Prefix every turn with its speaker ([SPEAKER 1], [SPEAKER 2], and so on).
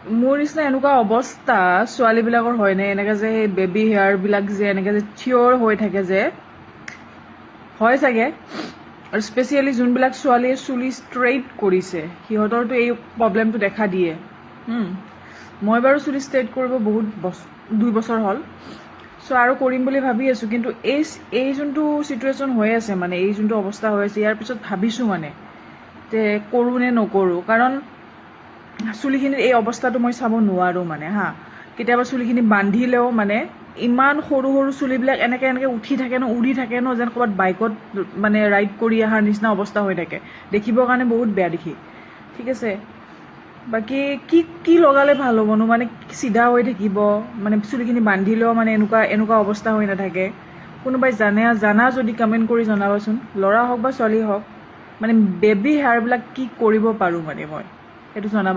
[SPEAKER 1] মোৰ নিচিনা এনেকুৱা অৱস্থা ছোৱালীবিলাকৰ হয়নে, এনেকৈ যে সেই বেবী হেয়াৰবিলাক যে এনেকৈ যে থিয়ৰ হৈ থাকে যে, হয় চাগে। আৰু স্পেচিয়েলি যোনবিলাক ছোৱালীয়ে চুলি ষ্ট্ৰেইট কৰিছে সিহঁতৰতো এই প্ৰব্লেমটো দেখা দিয়ে। মই বাৰু চুলি ষ্ট্ৰেইট কৰিব বহুত 2 বছৰ হ'ল, চ' আৰু কৰিম বুলি ভাবি আছোঁ। কিন্তু এই যোনটো চিটুৱেশ্যন হৈ আছে, মানে এই যোনটো অৱস্থা হৈ আছে, ইয়াৰ পিছত ভাবিছোঁ মানে যে কৰোঁ নে নকৰোঁ। কাৰণ চুলিখিনিৰ এই অৱস্থাটো মই চাব নোৱাৰোঁ মানে কেতিয়াবা চুলিখিনি বান্ধিলেও মানে ইমান সৰু সৰু চুলিবিলাক এনেকৈ উঠি থাকে ন, উৰি থাকে ন, যেন ক'ৰবাত বাইকত মানে ৰাইড কৰি অহাৰ নিচিনা অৱস্থা হৈ থাকে। দেখিবৰ কাৰণে বহুত বেয়া দেখি। ঠিক আছে, বাকী কি লগালে ভাল হ'বনো? মানে চিধা হৈ থাকিব, মানে চুলিখিনি বান্ধিলেও মানে এনেকুৱা অৱস্থা হৈ নাথাকে। কোনোবাই জানা যদি কমেণ্ট কৰি জনাবাচোন, ল'ৰা হওক বা ছোৱালী হওক। মানে বেবী হেয়াৰবিলাক কি কৰিব পাৰোঁ মানে মই সেইটো জনাব।